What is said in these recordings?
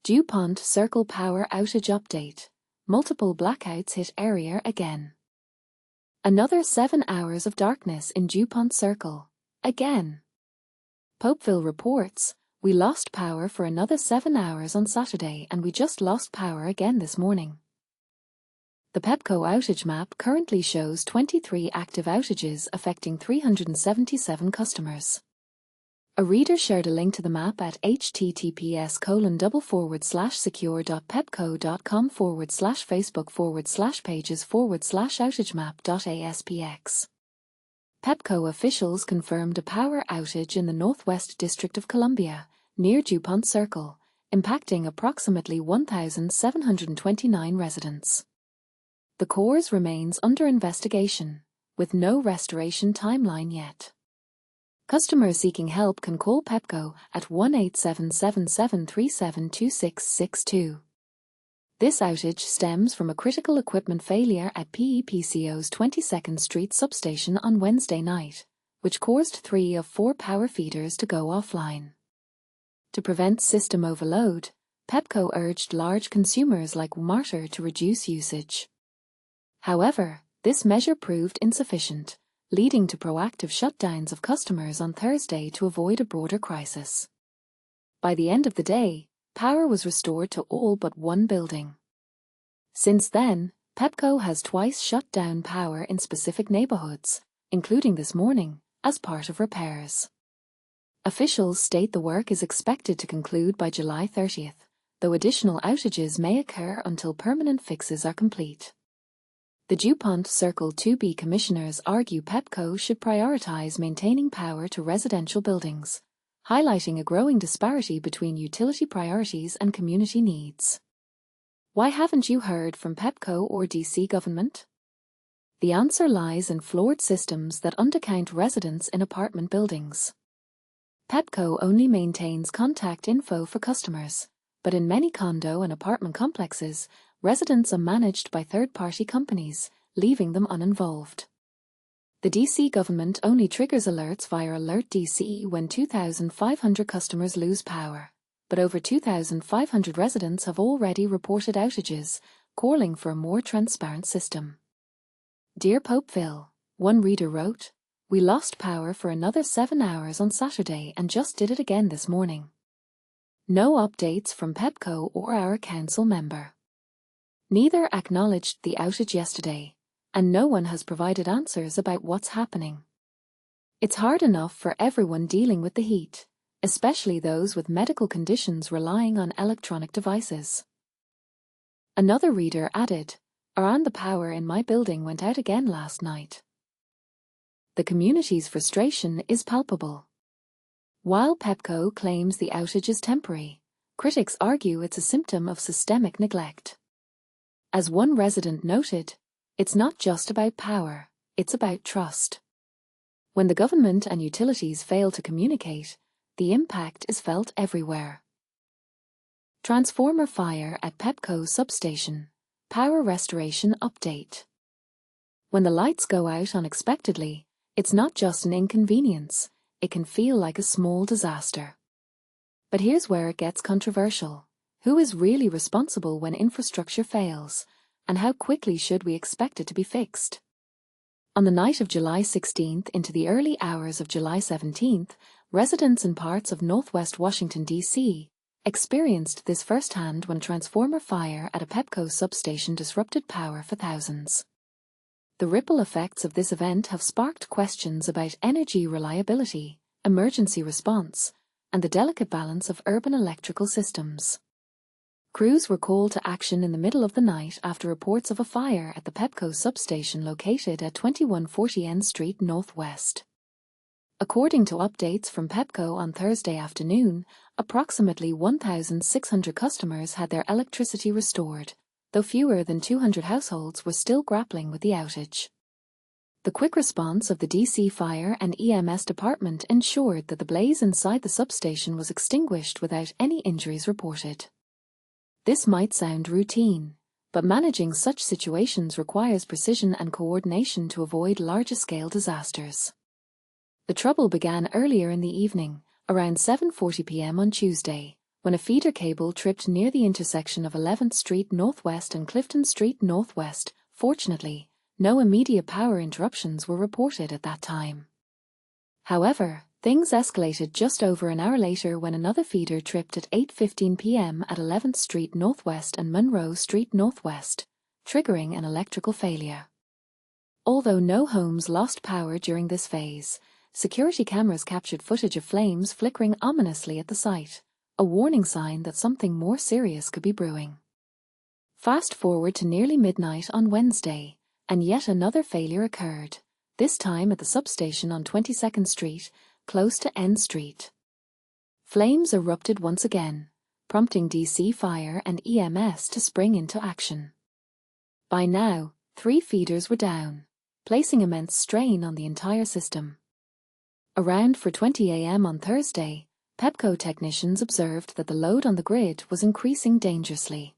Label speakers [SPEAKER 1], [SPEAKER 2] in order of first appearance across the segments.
[SPEAKER 1] Dupont Circle power outage update. Multiple blackouts hit area again. Another 7 hours of darkness in Dupont Circle. Again. Popeville reports, "We lost power for another 7 hours on Saturday and we just lost power again this morning." The Pepco outage map currently shows 23 active outages affecting 377 customers. A reader shared a link to the map at https://secure.pepco.com/Facebook/pages/outage-map.aspx. Pepco officials confirmed a power outage in the Northwest District of Columbia, near Dupont Circle, impacting approximately 1,729 residents. The cause remains under investigation, with no restoration timeline yet. Customers seeking help can call Pepco at 1-877-737-2662. This outage stems from a critical equipment failure at PEPCO's 22nd Street substation on Wednesday night, which caused 3 of 4 power feeders to go offline. To prevent system overload, Pepco urged large consumers like Martyr to reduce usage. However, this measure proved insufficient, leading to proactive shutdowns of customers on Thursday to avoid a broader crisis. By the end of the day, power was restored to all but one building. Since then, Pepco has twice shut down power in specific neighborhoods, including this morning, as part of repairs. Officials state the work is expected to conclude by July 30th, though additional outages may occur until permanent fixes are complete. The Dupont Circle 2B commissioners argue Pepco should prioritize maintaining power to residential buildings, highlighting a growing disparity between utility priorities and community needs. Why haven't you heard from Pepco or DC government? The answer lies in flawed systems that undercount residents in apartment buildings. Pepco only maintains contact info for customers, but in many condo and apartment complexes, residents are managed by third-party companies, leaving them uninvolved. The DC government only triggers alerts via Alert DC when 2,500 customers lose power, but over 2,500 residents have already reported outages, calling for a more transparent system. Dear Popeville, one reader wrote, "We lost power for another 7 hours on Saturday and just did it again this morning. No updates from Pepco or our council member. Neither acknowledged the outage yesterday, and no one has provided answers about what's happening. It's hard enough for everyone dealing with the heat, especially those with medical conditions relying on electronic devices." Another reader added, "The power in my building went out again last night." The community's frustration is palpable. While Pepco claims the outage is temporary, critics argue it's a symptom of systemic neglect. As one resident noted, "It's not just about power, it's about trust." When the government and utilities fail to communicate, the impact is felt everywhere. Transformer fire at Pepco substation. Power restoration update. When the lights go out unexpectedly, it's not just an inconvenience, it can feel like a small disaster. But here's where it gets controversial. Who is really responsible when infrastructure fails, and how quickly should we expect it to be fixed? On the night of July 16th into the early hours of July 17th, residents in parts of northwest Washington, D.C., experienced this firsthand when a transformer fire at a Pepco substation disrupted power for thousands. The ripple effects of this event have sparked questions about energy reliability, emergency response, and the delicate balance of urban electrical systems. Crews were called to action in the middle of the night after reports of a fire at the Pepco substation located at 2140 N Street Northwest. According to updates from Pepco on Thursday afternoon, approximately 1,600 customers had their electricity restored, though fewer than 200 households were still grappling with the outage. The quick response of the DC Fire and EMS department ensured that the blaze inside the substation was extinguished without any injuries reported. This might sound routine, but managing such situations requires precision and coordination to avoid larger-scale disasters. The trouble began earlier in the evening, around 7:40 p.m. on Tuesday, when a feeder cable tripped near the intersection of 11th Street Northwest and Clifton Street Northwest. Fortunately, no immediate power interruptions were reported at that time. However, things escalated just over an hour later when another feeder tripped at 8:15 p.m. at 11th Street Northwest and Monroe Street Northwest, triggering an electrical failure. Although no homes lost power during this phase, security cameras captured footage of flames flickering ominously at the site, a warning sign that something more serious could be brewing. Fast forward to nearly midnight on Wednesday, and yet another failure occurred, this time at the substation on 22nd Street, close to N Street. Flames erupted once again, prompting DC Fire and EMS to spring into action. By now, 3 feeders were down, placing immense strain on the entire system. Around 4:20 a.m. on Thursday, Pepco technicians observed that the load on the grid was increasing dangerously.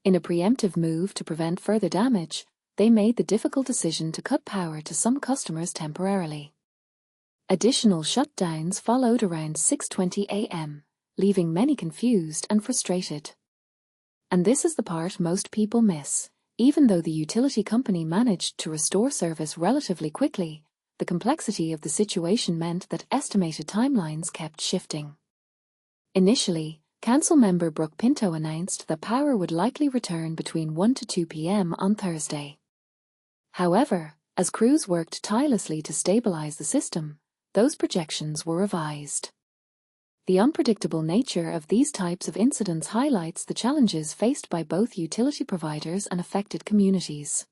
[SPEAKER 1] In a preemptive move to prevent further damage, they made the difficult decision to cut power to some customers temporarily. Additional shutdowns followed around 6:20 a.m., leaving many confused and frustrated. And this is the part most people miss. Even though the utility company managed to restore service relatively quickly, the complexity of the situation meant that estimated timelines kept shifting. Initially, Council member Brooke Pinto announced that power would likely return between 1 to 2 p.m. on Thursday. However, as crews worked tirelessly to stabilize the system, those projections were revised. The unpredictable nature of these types of incidents highlights the challenges faced by both utility providers and affected communities.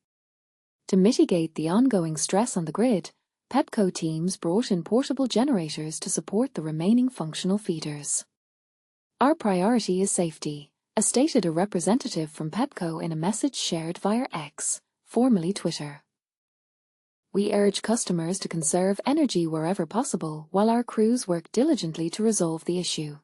[SPEAKER 1] To mitigate the ongoing stress on the grid, Pepco teams brought in portable generators to support the remaining functional feeders. "Our priority is safety," stated a representative from Pepco in a message shared via X, formerly Twitter. "We urge customers to conserve energy wherever possible while our crews work diligently to resolve the issue."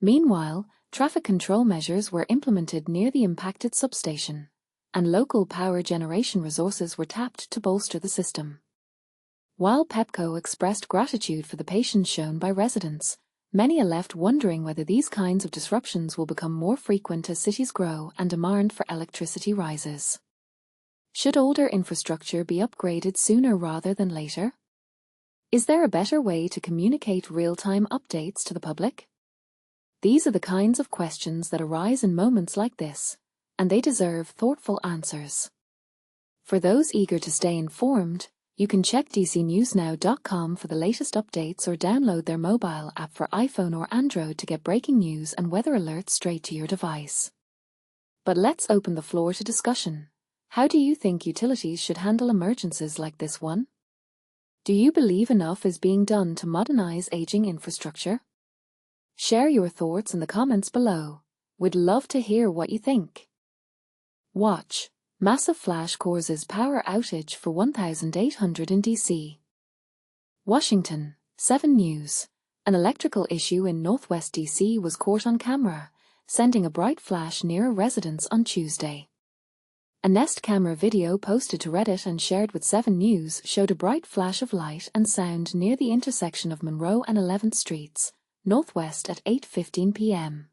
[SPEAKER 1] Meanwhile, traffic control measures were implemented near the impacted substation, and local power generation resources were tapped to bolster the system. While Pepco expressed gratitude for the patience shown by residents, many are left wondering whether these kinds of disruptions will become more frequent as cities grow and demand for electricity rises. Should older infrastructure be upgraded sooner rather than later? Is there a better way to communicate real-time updates to the public? These are the kinds of questions that arise in moments like this, and they deserve thoughtful answers. For those eager to stay informed, you can check dcnewsnow.com for the latest updates or download their mobile app for iPhone or Android to get breaking news and weather alerts straight to your device. But let's open the floor to discussion. How do you think utilities should handle emergencies like this one? Do you believe enough is being done to modernize aging infrastructure? Share your thoughts in the comments below. We'd love to hear what you think. Watch. Massive flash causes power outage for 1,800 in DC. Washington, 7 News. An electrical issue in Northwest DC was caught on camera, sending a bright flash near a residence on Tuesday. A Nest camera video posted to Reddit and shared with 7 News showed a bright flash of light and sound near the intersection of Monroe and 11th Streets, Northwest at 8:15 p.m.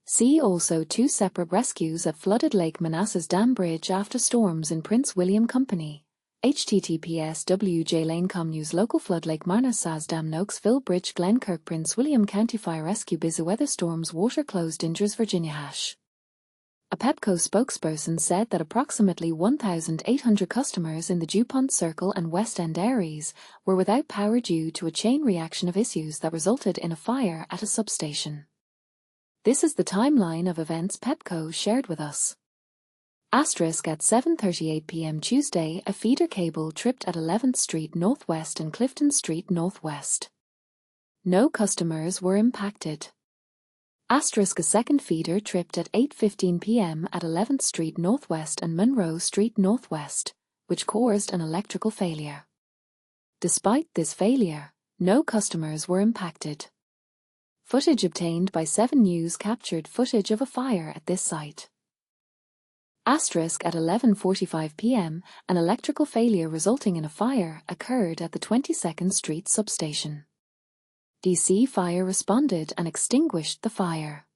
[SPEAKER 1] See also 2 separate rescues at flooded Lake Manassas Dam Bridge after storms in Prince William Company. https wjlane.com News Local Flood Lake Manassas Dam Noakesville Bridge Glenkirk Prince William County Fire Rescue Busy Weather Storms Water Closed Injures Virginia Hash. A Pepco spokesperson said that approximately 1,800 customers in the Dupont Circle and West End areas were without power due to a chain reaction of issues that resulted in a fire at a substation. This is the timeline of events Pepco shared with us. Asterisk at 7:38 p.m. Tuesday, a feeder cable tripped at 11th Street Northwest and Clifton Street Northwest. No customers were impacted. Asterisk a second feeder tripped at 8:15 p.m. at 11th Street Northwest and Monroe Street Northwest, which caused an electrical failure. Despite this failure, no customers were impacted. Footage obtained by 7 News captured footage of a fire at this site. Asterisk at 11:45 p.m., an electrical failure resulting in a fire occurred at the 22nd Street substation. DC Fire responded and extinguished the fire.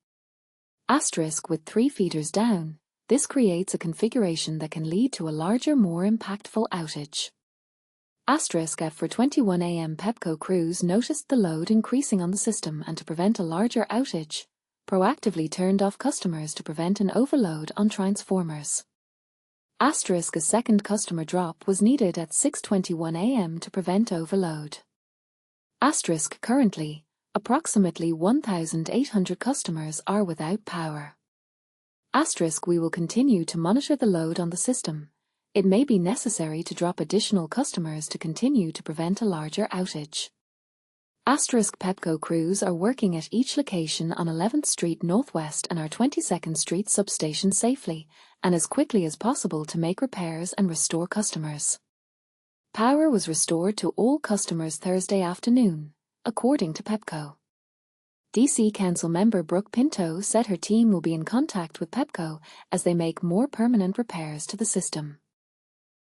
[SPEAKER 1] Asterisk with 3 feeders down, this creates a configuration that can lead to a larger, more impactful outage. Asterisk at 4:21 a.m. Pepco crews noticed the load increasing on the system and to prevent a larger outage, proactively turned off customers to prevent an overload on transformers. Asterisk a second customer drop was needed at 6:21 a.m. to prevent overload. Asterisk currently, approximately 1,800 customers are without power. Asterisk we will continue to monitor the load on the system. It may be necessary to drop additional customers to continue to prevent a larger outage. Asterisk Pepco crews are working at each location on 11th Street Northwest and our 22nd Street substation safely and as quickly as possible to make repairs and restore customers. Power was restored to all customers Thursday afternoon, according to Pepco. DC Council member Brooke Pinto said her team will be in contact with Pepco as they make more permanent repairs to the system.